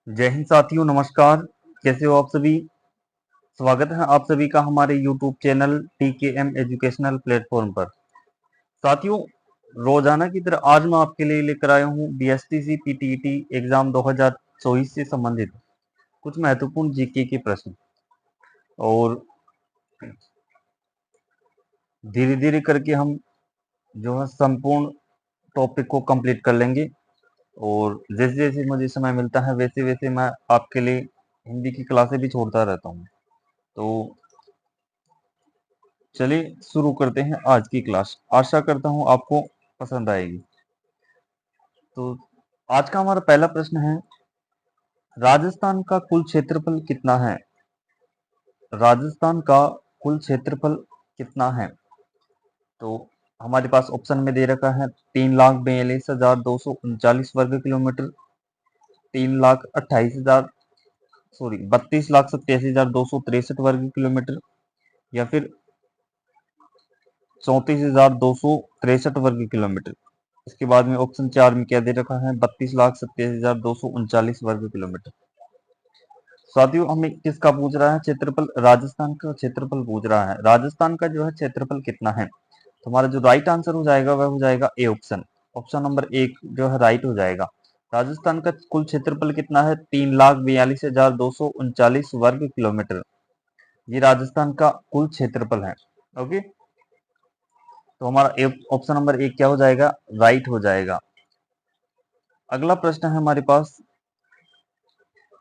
जय हिंद साथियों, नमस्कार। कैसे हो आप सभी? स्वागत है आप सभी का हमारे YouTube channel TKM educational platform पर। साथियों, रोजाना की तरह आज मैं आपके लिए लेकर आया हूँ BSTC PTET एग्जाम 2024 से संबंधित कुछ महत्वपूर्ण जीके के प्रश्न, और धीरे धीरे करके हम जो है संपूर्ण टॉपिक को कंप्लीट कर लेंगे। और जैसे जैसे मुझे समय मिलता है वैसे वैसे मैं आपके लिए हिंदी की क्लासें भी छोड़ता रहता हूँ। तो चलिए शुरू करते हैं आज की क्लास। आशा करता हूं आपको पसंद आएगी। तो आज का हमारा पहला प्रश्न है, राजस्थान का कुल क्षेत्रफल कितना है? राजस्थान का कुल क्षेत्रफल कितना है? तो हमारे पास ऑप्शन में दे रखा है 3,42,239 वर्ग किलोमीटर, 3,28,000 सॉरी 32,87,263 वर्ग किलोमीटर, या फिर 34,263 वर्ग किलोमीटर। इसके बाद में ऑप्शन 4 में क्या दे रखा है, 32,87,239 वर्ग किलोमीटर। साथियों, हमें किसका पूछ रहा है? क्षेत्रफल। राजस्थान का क्षेत्रफल पूछ रहा है। राजस्थान का जो है क्षेत्रफल कितना है, तो हमारा जो राइट आंसर हो जाएगा वह हो जाएगा ए ऑप्शन। ऑप्शन नंबर 1 जो है राइट हो जाएगा। राजस्थान का कुल क्षेत्रफल कितना है? 3,42,239 वर्ग किलोमीटर। ये राजस्थान का कुल क्षेत्रफल है। ओके, तो हमारा ऑप्शन नंबर 1 क्या हो जाएगा? राइट हो जाएगा। अगला प्रश्न है हमारे पास,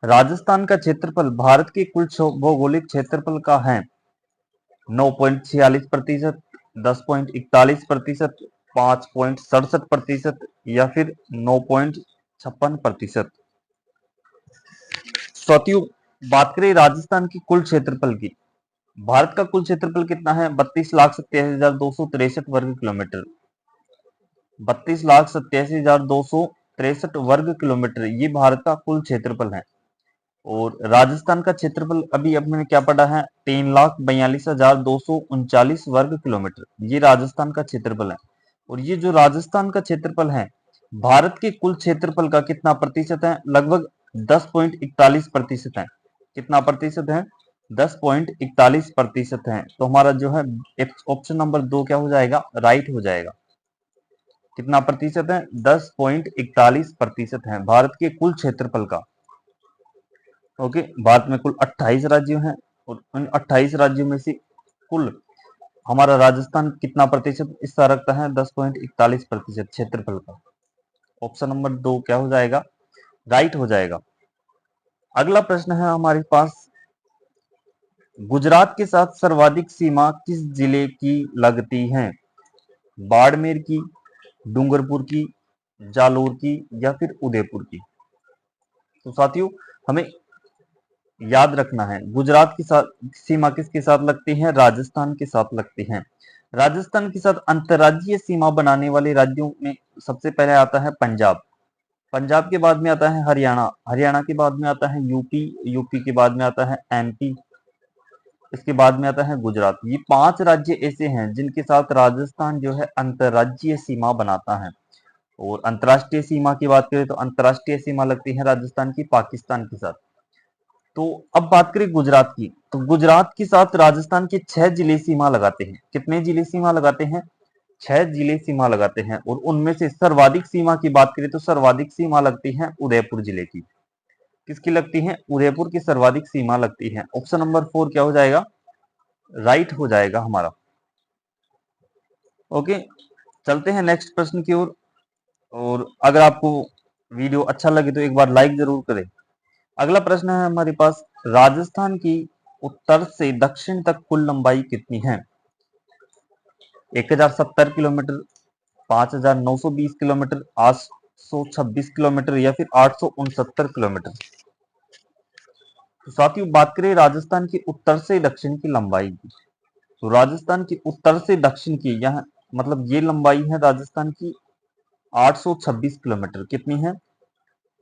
राजस्थान का क्षेत्रफल भारत के कुल भौगोलिक क्षेत्रफल का है 9.46%, 10.41%, 5.67% या फिर 9.56%। साथियों, बात करें राजस्थान की कुल क्षेत्रफल की, भारत का कुल क्षेत्रफल कितना है? 32,87,263 वर्ग किलोमीटर। 32,87,263 वर्ग किलोमीटर ये भारत का कुल क्षेत्रफल है। और राजस्थान का क्षेत्रफल अभी हमने क्या पढ़ा है? 3,42,239 वर्ग किलोमीटर ये राजस्थान का क्षेत्रफल है। और ये जो राजस्थान का क्षेत्रफल है भारत के कुल क्षेत्रफल का कितना प्रतिशत है? लगभग 10.41% है। कितना प्रतिशत है? 10.41% है। तो हमारा जो है ऑप्शन नंबर 2 क्या हो जाएगा? राइट हो जाएगा। कितना प्रतिशत है? 10.41% है भारत के कुल क्षेत्रफल का। ओके, भारत में कुल 28 राज्य हैं, और उन 28 राज्यों में से कुल हमारा राजस्थान कितना प्रतिशत हिस्सा रखता है? 10.41% क्षेत्रफल का। ऑप्शन नंबर 2 क्या हो जाएगा? राइट हो जाएगा। अगला प्रश्न है हमारे पास, गुजरात के साथ सर्वाधिक सीमा किस जिले की लगती है? बाड़मेर की, डूंगरपुर की, जालोर की या फिर उदयपुर की? तो साथियों, हमें याद रखना है गुजरात की सीमा किसके साथ लगती है? राजस्थान के साथ लगती है। राजस्थान के साथ अंतर्राज्यीय सीमा बनाने वाले राज्यों में सबसे पहले आता है पंजाब। पंजाब के बाद में आता है हरियाणा। हरियाणा के बाद में आता है यूपी। यूपी के बाद में आता है एमपी। इसके बाद में आता है गुजरात। ये 5 राज्य ऐसे हैं जिनके साथ राजस्थान जो है अंतर्राज्यीय सीमा बनाता है। और अंतर्राष्ट्रीय सीमा की बात करें तो अंतर्राष्ट्रीय सीमा लगती है राजस्थान की पाकिस्तान के साथ। तो अब बात करें गुजरात की, तो गुजरात के साथ राजस्थान के 6 जिले सीमा लगाते हैं। कितने जिले सीमा लगाते हैं? 6 जिले सीमा लगाते हैं। और उनमें से सर्वाधिक सीमा की बात करें तो सर्वाधिक सीमा लगती है उदयपुर जिले की। किसकी लगती है? उदयपुर की सर्वाधिक सीमा लगती है। ऑप्शन नंबर 4 क्या हो जाएगा? राइट हो जाएगा हमारा। ओके, चलते हैं नेक्स्ट प्रश्न की ओर। और अगर आपको वीडियो अच्छा लगे तो एक बार लाइक जरूर करें। अगला प्रश्न है हमारे पास, राजस्थान की उत्तर से दक्षिण तक कुल लंबाई कितनी है? 1,070 किलोमीटर, 5,920 किलोमीटर, 826 किलोमीटर या फिर 869 किलोमीटर? तो साथियों, बात करें राजस्थान की उत्तर से दक्षिण की लंबाई की, तो राजस्थान की उत्तर से दक्षिण की यह मतलब ये लंबाई है राजस्थान की 826 किलोमीटर। कितनी है?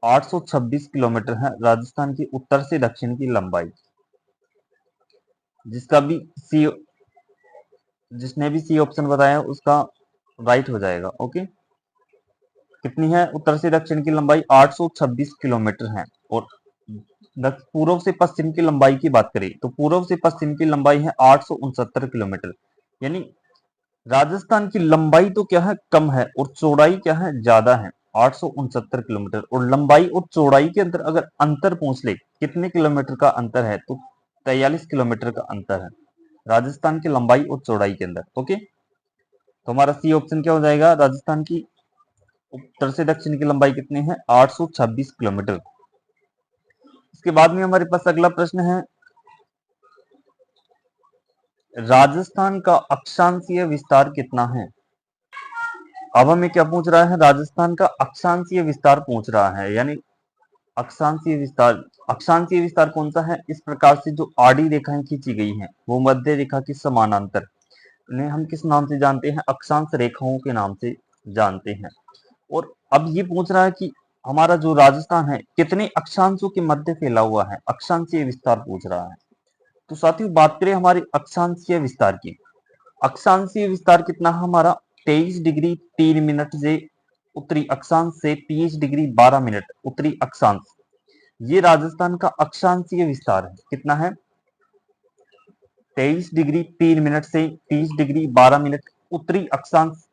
826 किलोमीटर है राजस्थान की उत्तर से दक्षिण की लंबाई। जिसका भी सी जिसने भी सी ऑप्शन बताया उसका राइट हो जाएगा। ओके, कितनी है उत्तर से दक्षिण की लंबाई? 826 किलोमीटर है। और पूर्व से पश्चिम की लंबाई की बात करें तो पूर्व से पश्चिम की लंबाई है 869 किलोमीटर। यानी राजस्थान की लंबाई तो क्या है, कम है, और चौड़ाई क्या है, ज्यादा है, 869 किलोमीटर। और लंबाई और चौड़ाई के अंदर अगर अंतर पूछ ले कितने किलोमीटर का अंतर है, तो 43 किलोमीटर का अंतर है राजस्थान की लंबाई और चौड़ाई के अंदर। ओके, तो हमारा सी ऑप्शन क्या हो जाएगा, राजस्थान की उत्तर से दक्षिण की लंबाई कितनी है, 826 किलोमीटर। इसके बाद में हमारे पास अगला प्रश्न है, राजस्थान का अक्षांशीय विस्तार कितना है। अब हमें क्या पूछ रहा है, राजस्थान का अक्षांशीय विस्तार पूछ रहा है। यानी अक्षांशीय विस्तार कौन सा है, इस प्रकार से जो आड़ी रेखाएं खींची गई हैं वो मध्य रेखा के समानांतर, इन्हें हम किस नाम से जानते हैं, अक्षांश रेखाओं के नाम से जानते हैं। और अब ये पूछ रहा है कि हमारा जो राजस्थान है कितने अक्षांशों के मध्य फैला हुआ है, अक्षांशीय विस्तार पूछ रहा है। तो साथियों बात करें हमारे अक्षांशीय विस्तार की, अक्षांशीय विस्तार कितना है हमारा, 23 डिग्री 3 मिनट से उत्तरी अक्षांश से 30 डिग्री 12 मिनट उत्तरी अक्षांश, ये राजस्थान का अक्षांशीय विस्तार है। कितना है, 23 डिग्री 3 मिनट से 30 डिग्री 12 मिनट उत्तरी अक्षांश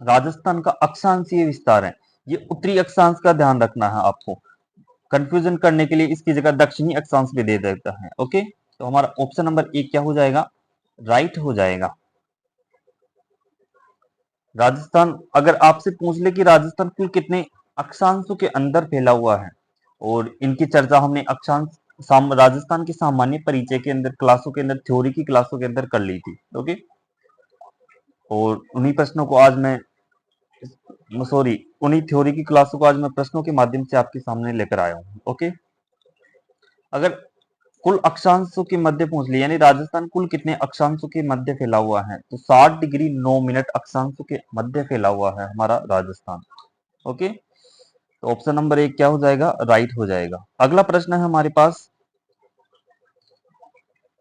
राजस्थान का अक्षांशीय विस्तार है। ये उत्तरी अक्षांश का ध्यान रखना है आपको, कंफ्यूजन करने के लिए इसकी जगह दक्षिणी अक्षांश भी दे देता है। ओके, तो हमारा ऑप्शन नंबर 1 क्या हो जाएगा, राइट हो जाएगा। राजस्थान, अगर आपसे पूछ ले कि राजस्थान कुल कितने अक्षांशों के अंदर फैला हुआ है, और इनकी चर्चा हमने राजस्थान के सामान्य परिचय के अंदर क्लासों के अंदर, थ्योरी की क्लासों के अंदर कर ली थी। ओके, और उन्हीं प्रश्नों को आज मैं उन्हीं थ्योरी की क्लासों को आज मैं प्रश्नों के माध्यम से आपके सामने लेकर आया हूँ। ओके, अगर कुल अक्षांशों के मध्य पूछ लिया, यानी राजस्थान कुल कितने अक्षांशों के मध्य फैला हुआ है, तो 60 डिग्री 9 मिनट अक्षांशों के मध्य फैला हुआ है हमारा राजस्थान। ओके, तो ऑप्शन नंबर 1 क्या हो जाएगा, राइट हो जाएगा। अगला प्रश्न है हमारे पास,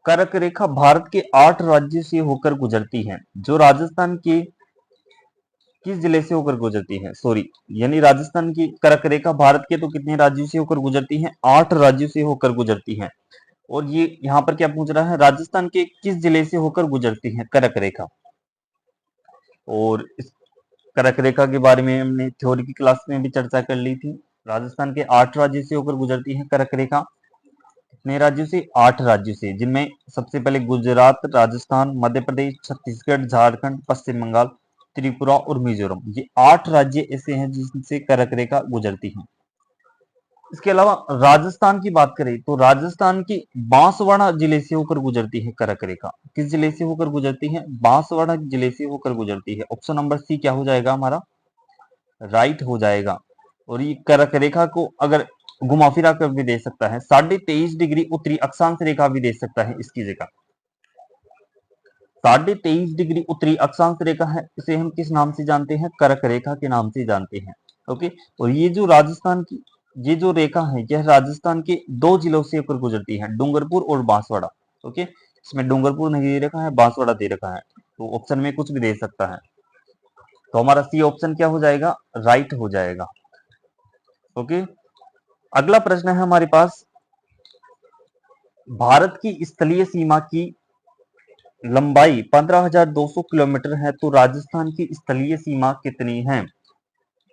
कर्क रेखा भारत के 8 राज्यों से होकर गुजरती है, जो राजस्थान के किस जिले से होकर गुजरती है, यानी राजस्थान की कर्क रेखा भारत के तो कितने राज्यों से होकर गुजरती है, 8 राज्यों से होकर गुजरती है। और ये यहाँ पर क्या पूछ रहा है, राजस्थान के किस जिले से होकर गुजरती है कर्क रेखा। और इस कर्क रेखा के बारे में हमने थ्योरी की क्लास में भी चर्चा कर ली थी। राजस्थान के 8 राज्यों से होकर गुजरती है कर्क रेखा। कितने राज्यों से, 8 राज्यों से, जिनमें सबसे पहले गुजरात, राजस्थान, मध्य प्रदेश, छत्तीसगढ़, झारखंड, पश्चिम बंगाल, त्रिपुरा और मिजोरम, ये 8 राज्य ऐसे हैं जिनसे कर्क रेखा गुजरती है। इसके अलावा राजस्थान की बात करें तो राजस्थान की बांसवाड़ा जिले से होकर गुजरती है कर्क रेखा। किस जिले से होकर गुजरती है, बांसवाड़ा जिले से होकर गुजरती है। ऑप्शन नंबर सी क्या हो जाएगा हमारा, राइट हो जाएगा। और ये कर्क रेखा को अगर घुमा फिरा कर भी दे सकता है, 23.5 डिग्री उत्तरी अक्षांश रेखा भी दे सकता है इसकी जगह। 23.5 डिग्री उत्तरी अक्षांश रेखा है, इसे हम किस नाम से जानते हैं, कर्क रेखा के नाम से जानते हैं। ओके, और ये जो राजस्थान की ये जो रेखा है, यह राजस्थान के 2 जिलों से होकर गुजरती है, डूंगरपुर और बांसवाड़ा। ओके, इसमें डूंगरपुर नहीं दे रखा है, बांसवाड़ा दे रखा है, तो ऑप्शन में कुछ भी दे सकता है। तो हमारा सी ऑप्शन क्या हो जाएगा, राइट हो जाएगा। ओके, अगला प्रश्न है हमारे पास, भारत की स्थलीय सीमा की लंबाई 15,200 किलोमीटर है, तो राजस्थान की स्थलीय सीमा कितनी है।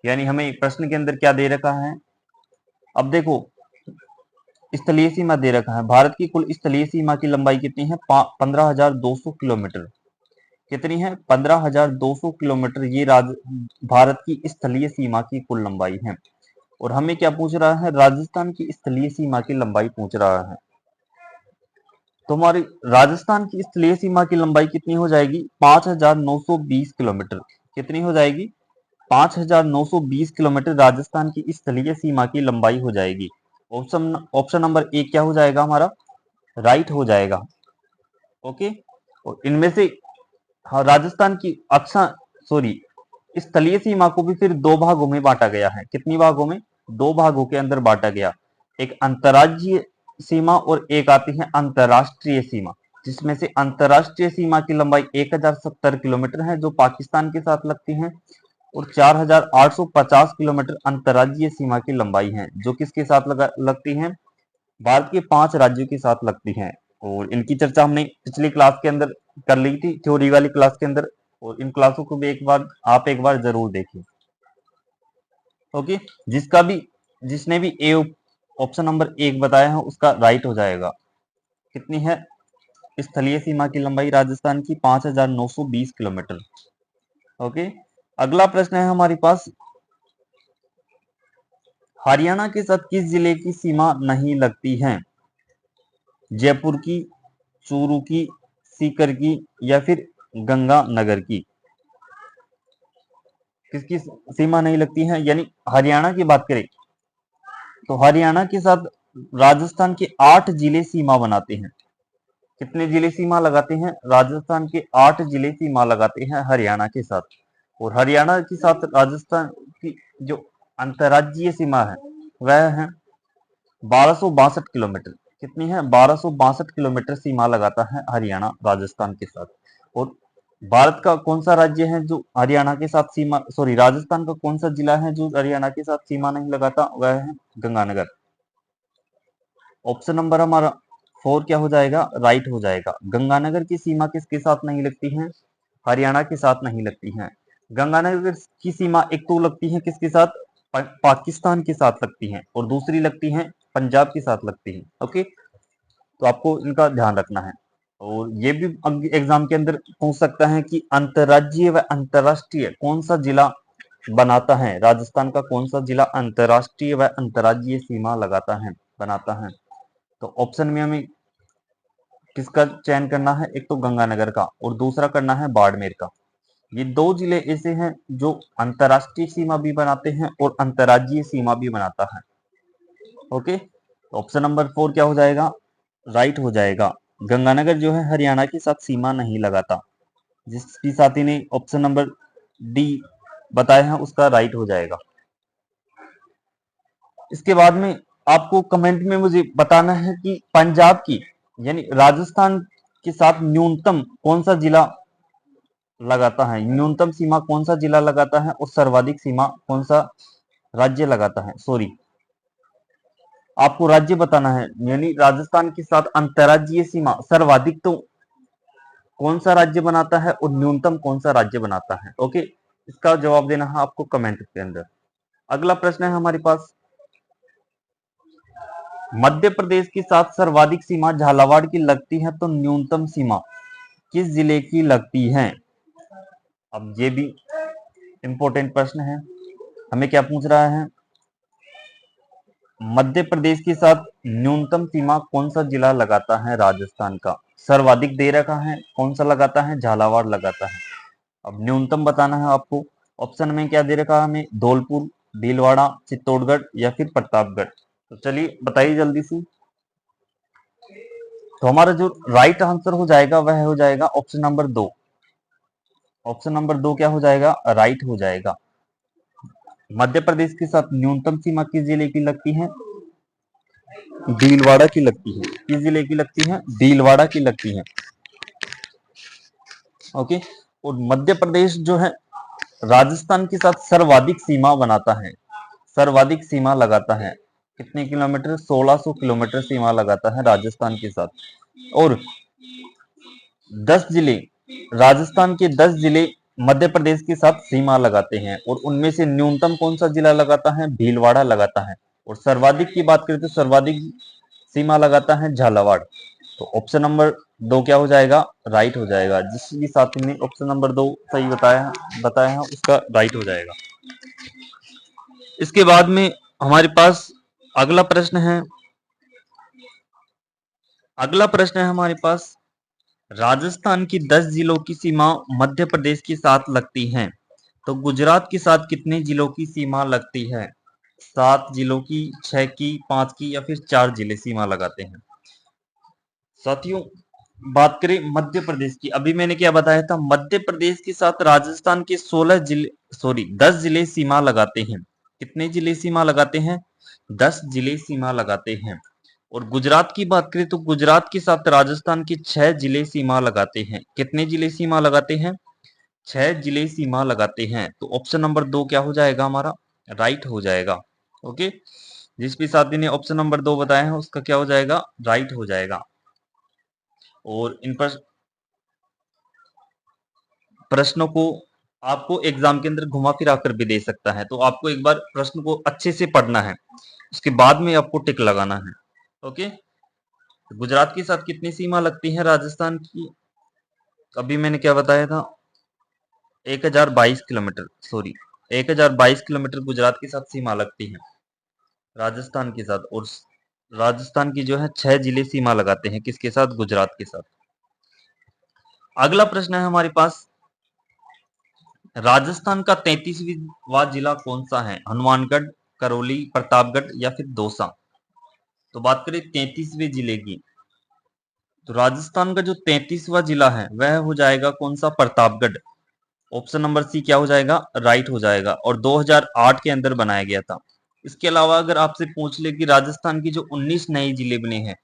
यानी हमें प्रश्न के अंदर क्या दे रखा है, अब देखो स्थलीय सीमा दे रखा है, भारत की कुल स्थलीय सीमा की लंबाई कितनी है, 15,200 किलोमीटर। कितनी है, 15,200 किलोमीटर, ये भारत की स्थलीय सीमा की कुल लंबाई है। और हमें क्या पूछ रहा है, राजस्थान की स्थलीय सीमा की लंबाई पूछ रहा है। तो हमारी राजस्थान की स्थलीय सीमा की लंबाई कितनी हो जाएगी, 5,920 किलोमीटर। कितनी हो जाएगी, 5,920 किलोमीटर राजस्थान की स्थलीय सीमा की लंबाई हो जाएगी। ऑप्शन नंबर 1 क्या हो जाएगा हमारा, राइट हो जाएगा। ओके, और इनमें से राजस्थान की स्थलीय सीमा को भी फिर 2 भागों में बांटा गया है। कितनी भागों में, 2 भागों के अंदर बांटा गया, एक अंतर्राज्यीय सीमा और एक आती है अंतरराष्ट्रीय सीमा, जिसमें से अंतरराष्ट्रीय सीमा की लंबाई 1070 किलोमीटर है जो पाकिस्तान के साथ लगती है, और 4,850 किलोमीटर अंतर्राज्यीय सीमा की लंबाई है जो किसके साथ लगती है, भारत के 5 राज्यों के साथ लगती हैं और इनकी चर्चा हमने पिछली क्लास के अंदर कर ली थी, थ्योरी वाली क्लास के अंदर, और इन क्लासों को भी एक बार जरूर देखिए। ओके, जिसने भी ए ऑप्शन नंबर 1 बताया है उसका राइट हो जाएगा। कितनी है स्थलीय सीमा की लंबाई राजस्थान की? 5,920 किलोमीटर। ओके, अगला प्रश्न है हमारे पास, हरियाणा के साथ किस जिले की सीमा नहीं लगती है? जयपुर की, चूरू की, सीकर की या फिर गंगानगर की? किसकी सीमा नहीं लगती है? यानी हरियाणा की बात करें तो हरियाणा के साथ राजस्थान के 8 जिले सीमा बनाते हैं। कितने जिले सीमा लगाते हैं? राजस्थान के 8 जिले सीमा लगाते हैं हरियाणा के साथ। और हरियाणा के साथ राजस्थान की जो अंतर्राज्यीय सीमा है वह है 1262 किलोमीटर। कितनी है? 1262 किलोमीटर सीमा लगाता है हरियाणा राजस्थान के साथ। और भारत का कौन सा राज्य है जो हरियाणा के साथ सीमा, सॉरी, राजस्थान का कौन सा जिला है जो हरियाणा के साथ सीमा नहीं लगाता? वह है गंगानगर। ऑप्शन नंबर हमारा 4 क्या हो जाएगा? राइट हो जाएगा। गंगानगर की सीमा किसके साथ नहीं लगती है? हरियाणा के साथ नहीं लगती है। गंगानगर की सीमा एक तो लगती है किसके साथ? पाकिस्तान के साथ लगती है, और दूसरी लगती है पंजाब के साथ लगती है। ओके, तो आपको इनका ध्यान रखना है। और ये भी एग्जाम के अंदर पूछ सकता है कि अंतर्राज्यीय व अंतर्राष्ट्रीय कौन सा जिला बनाता है? राजस्थान का कौन सा जिला अंतर्राष्ट्रीय व अंतर्राज्यीय सीमा लगाता है, बनाता है? तो ऑप्शन में हमें किसका चयन करना है? एक तो गंगानगर का और दूसरा करना है बाड़मेर का। ये 2 जिले ऐसे हैं जो अंतर्राष्ट्रीय सीमा भी बनाते हैं और अंतर्राज्यीय सीमा भी बनाता है। ओके, ऑप्शन नंबर 4 क्या हो जाएगा? राइट हो जाएगा। गंगानगर जो है हरियाणा के साथ सीमा नहीं लगाता। जिसकी साथी ने ऑप्शन नंबर डी बताया है उसका राइट हो जाएगा। इसके बाद में आपको कमेंट में मुझे बताना है कि पंजाब की यानी राजस्थान के साथ न्यूनतम कौन सा जिला लगाता है, न्यूनतम सीमा कौन सा जिला लगाता है और सर्वाधिक सीमा कौन सा राज्य लगाता है। सॉरी, आपको राज्य बताना है, यानी राजस्थान के साथ अंतर्राज्यीय सीमा सर्वाधिक तो कौन सा राज्य बनाता है और न्यूनतम कौन सा राज्य बनाता है। ओके, इसका जवाब देना है आपको कमेंट के अंदर। अगला प्रश्न है हमारे पास, मध्य प्रदेश के साथ सर्वाधिक सीमा झालावाड़ की लगती है तो न्यूनतम सीमा किस जिले की लगती है? अब ये भी इंपॉर्टेंट प्रश्न है। हमें क्या पूछ रहा है? मध्य प्रदेश के साथ न्यूनतम सीमा कौन सा जिला लगाता है राजस्थान का? सर्वाधिक दे रखा है, कौन सा लगाता है? झालावाड़ लगाता है। अब न्यूनतम बताना है आपको। ऑप्शन में क्या दे रखा है हमें? धौलपुर, भीलवाड़ा, चित्तौड़गढ़ या फिर प्रतापगढ़। तो चलिए बताइए जल्दी से। तो हमारा जो राइट आंसर हो जाएगा वह हो जाएगा ऑप्शन नंबर 2। ऑप्शन नंबर 2 क्या हो जाएगा? राइट हो जाएगा। मध्य प्रदेश के साथ न्यूनतम सीमा किस जिले की लगती है? भीलवाड़ा की लगती है। किस जिले की लगती है? भीलवाड़ा की लगती है। ओके, और मध्य प्रदेश जो है राजस्थान के साथ सर्वाधिक सीमा बनाता है, सर्वाधिक सीमा लगाता है। कितने किलोमीटर? 1600 किलोमीटर सीमा लगाता है राजस्थान के साथ। और 10 जिले, राजस्थान के 10 जिले मध्य प्रदेश के साथ सीमा लगाते हैं, और उनमें से न्यूनतम कौन सा जिला लगाता है? भीलवाड़ा लगाता है। और सर्वाधिक की बात करें तो सर्वाधिक सीमा लगाता है झालावाड़। तो ऑप्शन नंबर 2 क्या हो जाएगा? राइट हो जाएगा। जिस भी साथी ने ऑप्शन नंबर 2 सही बताया है उसका राइट हो जाएगा। इसके बाद में हमारे पास अगला प्रश्न है। अगला प्रश्न है हमारे पास, राजस्थान की 10 जिलों की सीमा मध्य प्रदेश के साथ लगती है, तो गुजरात के साथ कितने जिलों की सीमा लगती है? 7 जिलों की, 6 की, 5 की या फिर 4 जिले सीमा लगाते हैं। साथियों, बात करें मध्य प्रदेश की, अभी मैंने क्या बताया था? मध्य प्रदेश के साथ राजस्थान के 16 जिले, सॉरी 10 जिले सीमा लगाते हैं। कितने जिले सीमा लगाते हैं? 10 जिले सीमा लगाते हैं। और गुजरात की बात करें तो गुजरात के साथ राजस्थान के 6 जिले सीमा लगाते हैं। कितने जिले सीमा लगाते हैं? 6 जिले सीमा लगाते हैं। तो ऑप्शन नंबर 2 क्या हो जाएगा हमारा? राइट हो जाएगा। ओके, जिस भी साथी ने ऑप्शन नंबर 2 बताया है उसका क्या हो जाएगा, राइट हो जाएगा। और इन पर प्रश्नों को आपको एग्जाम के अंदर घुमा फिरा कर भी दे सकता है, तो आपको एक बार प्रश्न को अच्छे से पढ़ना है, उसके बाद में आपको टिक लगाना है। ओके, गुजरात के साथ कितनी सीमा लगती है राजस्थान की, अभी मैंने क्या बताया था, 1022 किलोमीटर, सॉरी 1022 किलोमीटर गुजरात के साथ सीमा लगती है राजस्थान के साथ। और राजस्थान की जो है 6 जिले सीमा लगाते हैं किसके साथ, गुजरात के साथ। अगला प्रश्न है हमारे पास, राजस्थान का 33वां जिला कौन सा है, हनुमानगढ़, करौली, प्रतापगढ़ या फिर दौसा। तो बात करें 33वें जिले की, तो राजस्थान का जो 33वां जिला है वह हो जाएगा कौन सा, प्रतापगढ़। ऑप्शन नंबर सी क्या हो जाएगा, राइट हो जाएगा, और 2008 के अंदर बनाया गया था। इसके अलावा अगर आपसे पूछ ले कि राजस्थान की जो 19 नए जिले बने हैं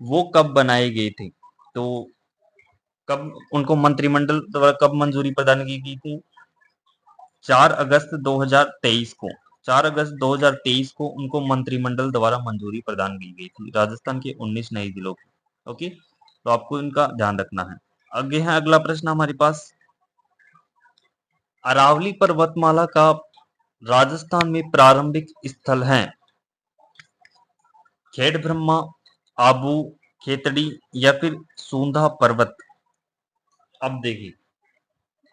वो कब बनाए गए थे, तो कब उनको मंत्रिमंडल द्वारा कब मंजूरी प्रदान की गई थी, 4 अगस्त 2023 को, 4 अगस्त 2023 को उनको मंत्रिमंडल द्वारा मंजूरी प्रदान की गई थी राजस्थान के 19 नए जिलों को। ओके, तो आपको इनका ध्यान रखना है। आगे है अगला प्रश्न हमारे पास, अरावली पर्वतमाला का राजस्थान में प्रारंभिक स्थल है, खेड़ ब्रह्मा, आबू, खेतड़ी या फिर सूंधा पर्वत। अब देखिए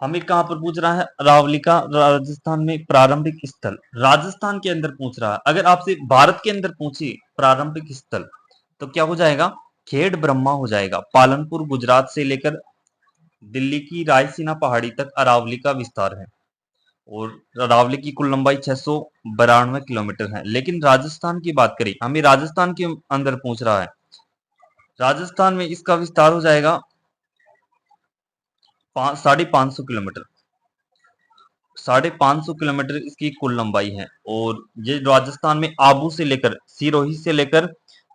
हमें कहां पर पूछ रहा है, अरावली का राजस्थान में प्रारंभिक स्थल, राजस्थान के अंदर पूछ रहा है। अगर आपसे भारत के अंदर पूछे प्रारंभिक स्थल तो क्या हो जाएगा, खेड़ ब्रह्मा हो जाएगा। पालनपुर गुजरात से लेकर दिल्ली की रायसीना पहाड़ी तक अरावली का विस्तार है, और अरावली की कुल लंबाई 692 किलोमीटर है। लेकिन राजस्थान की बात करें, हमें राजस्थान के अंदर पूछ रहा है, राजस्थान में इसका विस्तार हो जाएगा 550 किलोमीटर, 550 किलोमीटर इसकी कुल लंबाई है। और ये राजस्थान में आबू से लेकर सिरोही से लेकर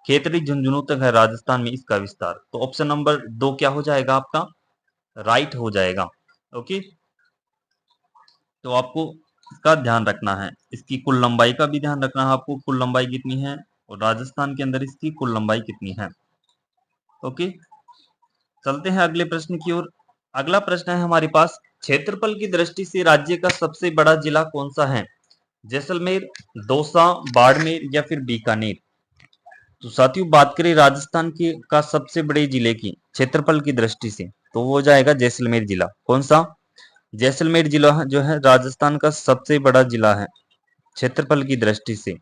खेतड़ी झुंझुनू तक है राजस्थान में इसका विस्तार। तो ऑप्शन नंबर 2 क्या हो जाएगा आपका, राइट हो जाएगा। ओके, तो आपको इसका ध्यान रखना है, इसकी कुल लंबाई का भी ध्यान रखना है आपको, कुल लंबाई कितनी है और राजस्थान के अंदर इसकी कुल लंबाई कितनी है। ओके, चलते हैं अगले प्रश्न की ओर। अगला प्रश्न है हमारे पास, क्षेत्रफल की दृष्टि से राज्य का सबसे बड़ा जिला कौन सा है, जैसलमेर, दौसा, बाड़मेर या फिर बीकानेर। तो साथियों बात करें राजस्थान के का सबसे बड़े जिले की क्षेत्रफल की दृष्टि से, तो वो हो जाएगा जैसलमेर जिला। कौन सा, जैसलमेर जिला जो है राजस्थान का सबसे बड़ा जिला है क्षेत्रफल की दृष्टि से।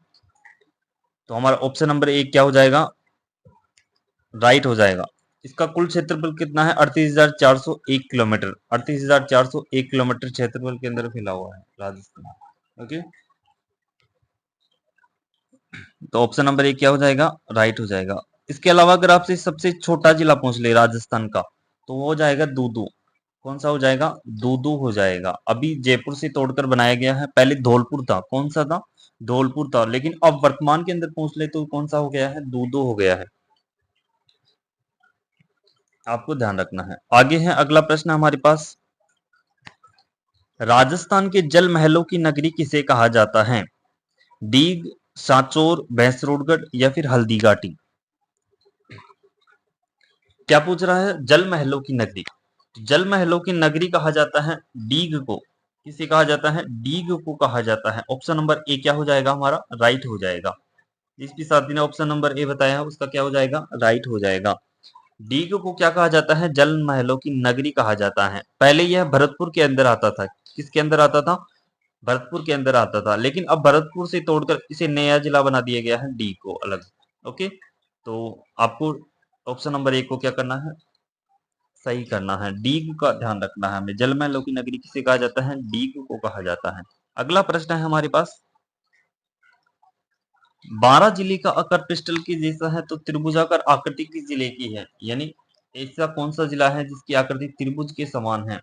तो हमारा ऑप्शन नंबर 1 क्या हो जाएगा, राइट हो जाएगा। इसका कुल क्षेत्रफल कितना है, 38,401 किलोमीटर, 38,401 किलोमीटर क्षेत्रफल के अंदर फैला हुआ है राजस्थान। ओके, तो ऑप्शन नंबर 1 क्या हो जाएगा, राइट हो जाएगा। इसके अलावा अगर आपसे सबसे छोटा जिला पूछ ले राजस्थान का, तो वो हो जाएगा दूदू। कौन सा हो जाएगा, दूदू हो जाएगा। अभी जयपुर से तोड़कर बनाया गया है, पहले धौलपुर था। कौन सा था, धौलपुर था, लेकिन अब वर्तमान के अंदर पूछ ले तो कौन सा हो गया है, दूदू हो गया है। आपको ध्यान रखना है। आगे है अगला प्रश्न हमारे पास, राजस्थान के जल महलों की नगरी किसे कहा जाता है, डीग, सांचौर, भैंसरोडगढ़ या फिर हल्दी घाटी। क्या पूछ रहा है, जल महलों की नगरी। जल महलों की नगरी कहा जाता है डीग को। किसे कहा जाता है, डीग को कहा जाता है। ऑप्शन नंबर ए क्या हो जाएगा हमारा, राइट हो जाएगा। जिस भी साथी ने ऑप्शन नंबर ए बताया है उसका क्या हो जाएगा, राइट हो जाएगा। डीग को क्या कहा जाता है, जल महलों की नगरी कहा जाता है। पहले यह भरतपुर के अंदर आता था, किसके अंदर आता था, भरतपुर के अंदर आता था, लेकिन अब भरतपुर से तोड़कर इसे नया जिला बना दिया गया है, डी को अलग। ओके, तो आपको ऑप्शन नंबर 1 को क्या करना है, सही करना है, डीग का ध्यान रखना है हमें। जल महलों की नगरी किसे कहा जाता है, डीग को कहा जाता है। अगला प्रश्न है हमारे पास, 12 जिले का आकार पिस्टल के जैसा है तो त्रिभुजाकार आकृति किस जिले की है, यानी ऐसा कौन सा जिला है जिसकी आकृति त्रिभुज के समान है,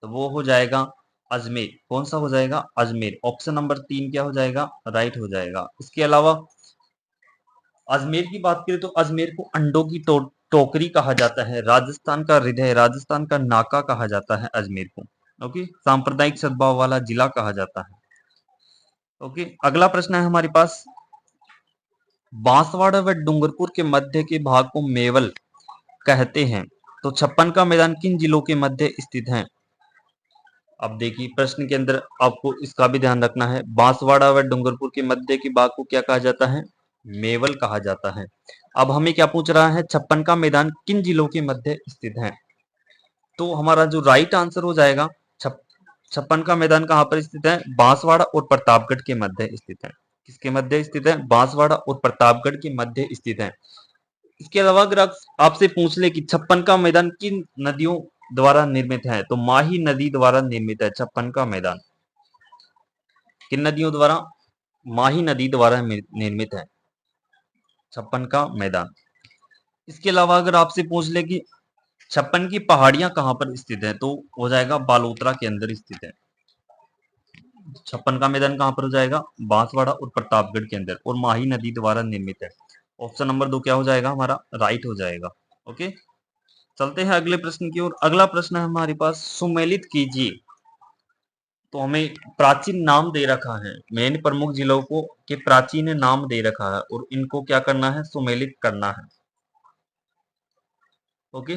तो वो हो जाएगा अजमेर। कौन सा हो जाएगा, अजमेर। ऑप्शन नंबर 3 क्या हो जाएगा, राइट हो जाएगा। इसके अलावा अजमेर की बात करें तो अजमेर को अंडों की टोकरी कहा जाता है, राजस्थान का हृदय, राजस्थान का नाका कहा जाता है अजमेर को। ओके, सांप्रदायिक सद्भाव वाला जिला कहा जाता है। ओके, अगला प्रश्न है हमारे पास, बांसवाड़ा व डूंगरपुर के मध्य के भाग को मेवल कहते हैं। तो छप्पन का मैदान किन जिलों के मध्य स्थित है? अब देखिए प्रश्न के अंदर आपको इसका भी ध्यान रखना है। बांसवाड़ा व डूंगरपुर के मध्य के भाग को क्या कहा जाता है? मेवल कहा जाता है। अब हमें क्या पूछ रहा है? छप्पन का मैदान किन जिलों के मध्य स्थित है? तो हमारा जो राइट आंसर हो जाएगा, छप्पन का मैदान कहाँ पर स्थित है? बांसवाड़ा और प्रतापगढ़ के मध्य स्थित है। किसके मध्य स्थित है? बांसवाड़ा और प्रतापगढ़ के मध्य स्थित है। इसके अलावा अगर आपसे पूछ ले कि छप्पन का मैदान किन नदियों द्वारा निर्मित है, तो माही नदी द्वारा निर्मित है छप्पन का मैदान। किन नदियों द्वारा? माही नदी द्वारा निर्मित है छप्पन का मैदान। इसके अलावा अगर आपसे पूछ ले कि छप्पन की पहाड़ियां कहां पर स्थित है, तो हो जाएगा बालोतरा के अंदर स्थित है। छप्पन का मैदान कहां पर हो जाएगा? बांसवाड़ा और प्रतापगढ़ के अंदर, और माही नदी द्वारा निर्मित है। ऑप्शन नंबर 2 क्या हो जाएगा? हमारा राइट हो जाएगा। ओके, चलते हैं अगले प्रश्न की ओर। अगला प्रश्न है हमारे पास, सुमेलित कीजिए। तो हमें प्राचीन नाम दे रखा है, मेन प्रमुख जिलों को के प्राचीन नाम दे रखा है और इनको क्या करना है? सुमेलित करना है। ओके,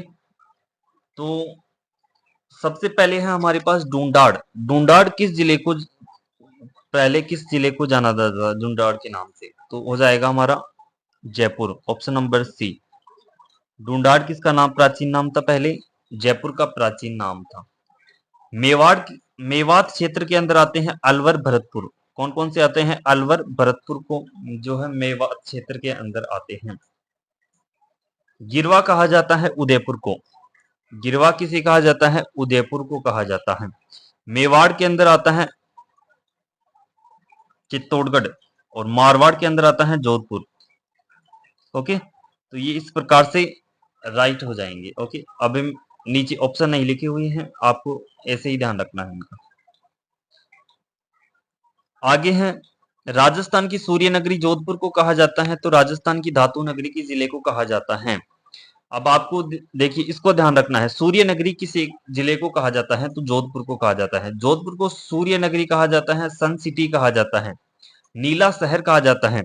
तो सबसे पहले है हमारे पास डूंडाड़। डूंडाड़ किस जिले को, पहले किस जिले को जाना जाता था डूंडाड़ के नाम से? तो हो जाएगा हमारा Jaipur. Option number C. Dhundhar किसका नाम, प्राचीन नाम था पहले? जयपुर का प्राचीन नाम था। मेवात क्षेत्र के अंदर आते हैं अलवर, भरतपुर। कौन कौन से आते हैं? अलवर, भरतपुर को जो है मेवात क्षेत्र के अंदर आते हैं। गिरवा कहा जाता है उदयपुर को। गिरवा किसे कहा जाता है? उदयपुर को कहा जाता है। मेवाड़ के अंदर आता है चित्तौड़गढ़, और मारवाड़ के अंदर आता है जोधपुर। ओके, तो ये इस प्रकार से राइट हो जाएंगे। ओके, अब हम नीचे ऑप्शन नहीं लिखे हुए हैं, आपको ऐसे ही ध्यान रखना है इनका। आगे है, राजस्थान की सूर्य नगरी जोधपुर को कहा जाता है, तो राजस्थान की धातु नगरी किस जिले को कहा जाता है? अब आपको देखिए इसको ध्यान रखना है, सूर्य नगरी किस जिले को कहा जाता है? तो जोधपुर को कहा जाता है। जोधपुर को सूर्य नगरी कहा जाता है, सन सिटी कहा जाता है, नीला शहर कहा जाता है।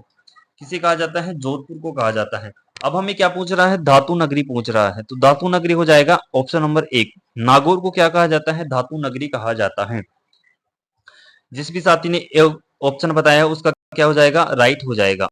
किसे कहा जाता है? जोधपुर को कहा जाता है। अब हमें क्या पूछ रहा है? धातु नगरी पूछ रहा है, तो धातु नगरी हो जाएगा ऑप्शन नंबर 1। नागौर को क्या कहा जाता है? धातु नगरी कहा जाता है। जिस भी साथी ने ऑप्शन बताया उसका क्या हो जाएगा? राइट हो जाएगा।